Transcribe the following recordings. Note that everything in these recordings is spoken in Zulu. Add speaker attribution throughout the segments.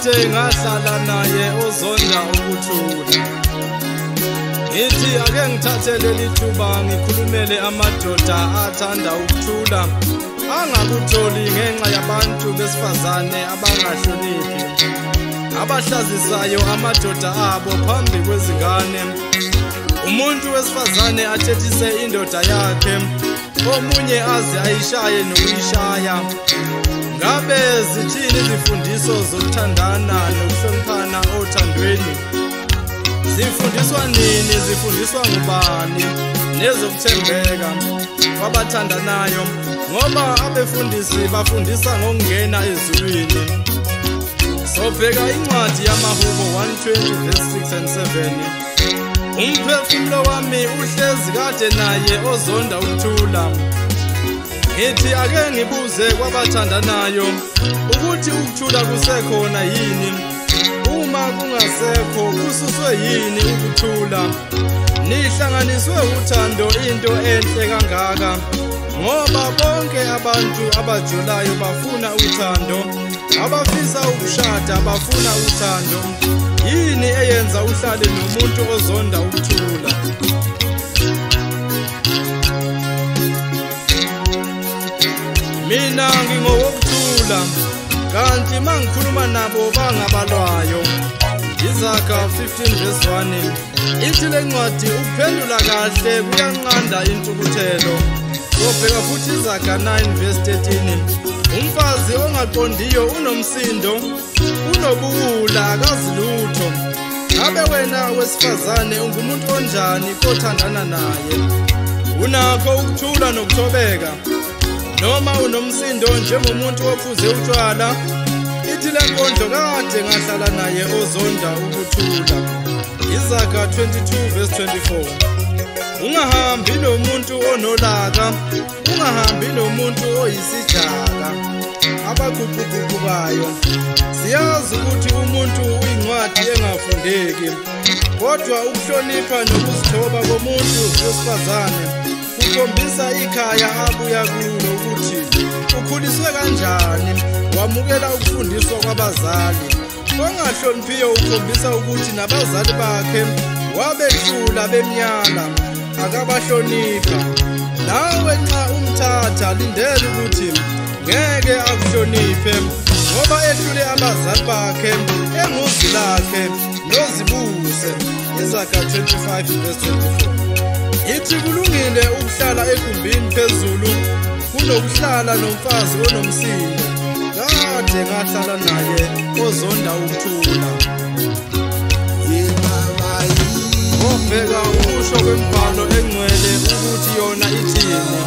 Speaker 1: Ngahlala naye uzonda ukuthula. Ngithi ake ngithathe leli thuba ngikhulumele amadoda athanda ukuthula angakutholi ngenxa yabantu besifazane abangahloniphi, abahlazisayo amadoda abo phambi kwezingane. Umuntu wesifazane athethise indoda yakhe, omunye aze ayishaye nokuyishaya. Ngabe zithini izifundiso zokuthandana nokuhloniphana othandweni? Zifundiswa nini? Zifundiswa ngubani? Nezokuthembeka kwabathandanayo, ngoba abefundisi bafundisa ngokungena ezulwini. Sobheka incwadi yamaHubo 120 verse 6 and 7. Umphefumulo wami uhlezi kade naye ozonda ukuthula. Ngithi ake ngibuze kwabathandanayo ukuthi ukuthula kusekhona yini? Uma kungasekho kususwe yini ukuthula? Nihlanganiswe uthando into enhle kangaka, ngoba bonke abantu abajulayo bafuna uthando, abafisa ukushada bafuna uthando. Yini eyenza uhlale nomuntu ozonda ukuthula? Mina ngingowokuthula, kanti mangikhuluma nabo bangabalwayo. Izaga 15 verse 1 ithi le ncwadi ukuphendula kahle kuyanqanda intukuthelo. Sobheka futhi Izaga 9 verse 13. Umfazi ongaqondiyo unomsindo, unobuwula akazi lutho. Ngabe wena wesifazane ungumuntu onjani kothandana naye? Unakho ukuthula nokuthobeka, noma unomsindo njengomuntu ophuze utshwala? Ithi le nkondlo kade ngahlala naye ozonda ukuthula. Izaga 22 verse 24. Ungahambi nomuntu onolaka, ungahambi nomuntu oyisijaka, abaguquguqukayo. Siyazi ukuthi umuntu uyincwadi engafundeki, kodwa ukuhlonipha nokuzithoba komuntu wesifazane kukhombisa ikhaya abuya kulo ukuthi ukhuliswe kanjani, wamukela ukufundiswa kwabazali. Ongahloniphiyo ukhombisa ukuthi nabazali bakhe wabehlula bemnyala, akabahlonipha. Nawe nxa umthatha lindele ukuthi ngeke akuhloniphe, ngoba ehlule abazali bakhe enguzi lakhe nozibuse. Izaga 25 verse 24. Ithi kulungile ukuhlala egumbini phezulu kunokuhlala nomfazi onomsindo. Kade ngahlala naye ozonda ukuthula. Obheka ukusho kwembhalo engcwele ukuthi yona ithini.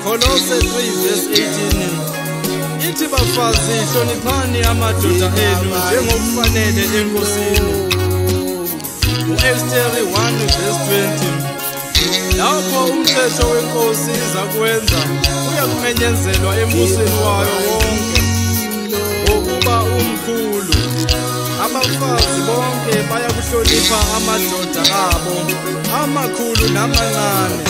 Speaker 1: Kolose 3 verse 18 ithi bafazi hloniphani amadoda enu njengokufanele enkosini. U-Esteri 1 verse 20 lapho umthetho wenkosi izakwenza uyakumenyezelwa embusweni wayo wonke ngokuba umkhulu. Abafazi bonke bayakuhlonipha amadoda abo amakhulu namancane.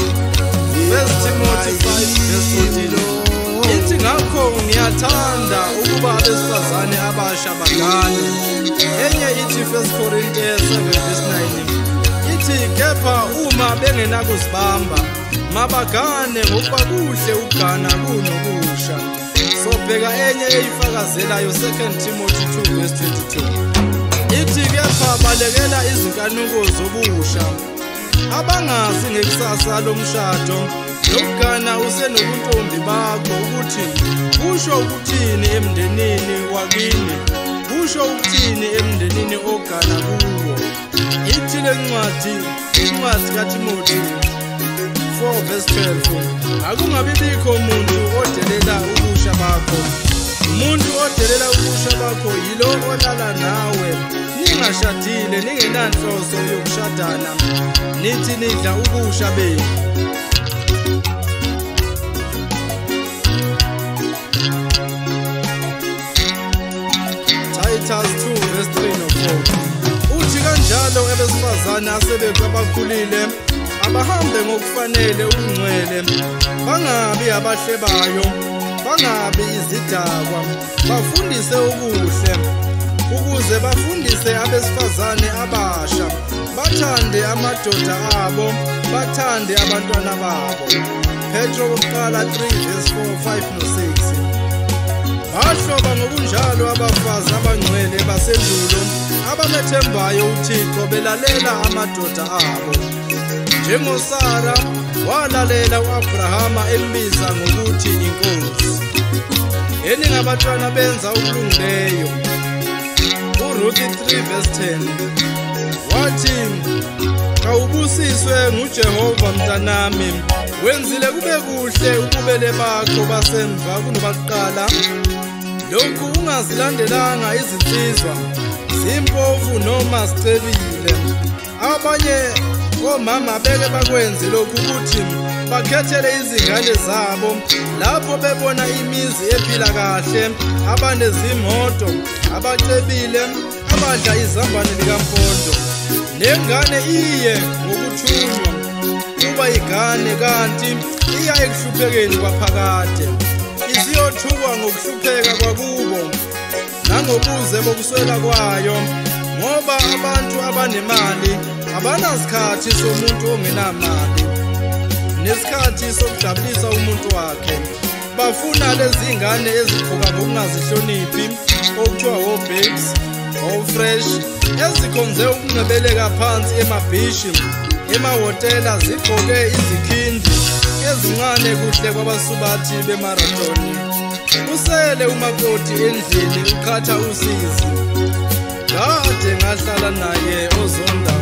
Speaker 1: 1 Timothy 5 verse 14 ithi ngakho ngiyathanda ukuba abesifazane abasha bagane. Enye ithi 1 Corinthians 7 verse 9 bengenakuzibamba mabagane ngokuba kuhle ukugana kunokusha. Sobheka enye eyifakazelayo 2 Timothy 2:22. Ithi kepha balekela izinkanuko zobusha, abangazi ngekusasa lomshado lokugana usenobuntombi bakho ukuthi kusho ukuthini emndenini wakini, kusho ukuthini emndenini ogana kuwo. Ithi le ncwadi kaTimothy 4:12, akungabibikho umuntu odelela ubusha bakho. Umuntu odelela ubusha bakho yilo olala nawe ningashadile, ningenanhloso yokushadana, nithi nidla ubusha benu. Titus 2:3-4. Uthi kanjalo abesifazane asebekhulile abahambe ngokufanele ungcwele, bangabi abahlebayo, bangabi izidakwa, bafundise ubuhle, ukuze bafundise abesifazane abasha, bathande amadoda abo, bathande abantwana babo. Petro 3:4-5-6. Bahloba ngokunjalo abafazi abangcwele basendulo abamethembayo uThixo, belalela amadoda abo. NjengoSara walalela u-Abrahama embiza ngokuthi inkosi. Eningabatwana benza okulungileyo. uRuth 3:10 wathi, "Kawubusiswe nguJehova mntanami, wenzile kube kuhle ububele bakho basemva kunobakuqala. Lokhu ungazilandelanga izinsizwa, zimpofu noma zicebile. Abanye omama beke bakwenze lokhu ukuthi bakhethele izingane zabo lapho bebona imizi ephila kahle, abanezimoto, abacebile, abadla izambane likampondo. Nengane iye ngokuthunywa kuba igane, kanti iya ekuhluphekeni kwaphakade. Isiyothukwa ngokuhlupheka kwakubo nangobuze bokuswela kwayo, ngoba abantu abanemali abanasikhathi somuntu ongenamali nesikhathi sokujabulisa umuntu wakhe. Bafuna lezi ngane ezigqoka ngokungazihloniphi, okuthiwa wo-babes, o-fresh, ezikhonze ukungcebeleka phansi emabhishi, emahhotela, zigqoke izikhindi ezincane kuhle kwabasubathi bemarathoni. Usele umakoti endlini ukhatha usizi. Kade ngahlala naye ozonda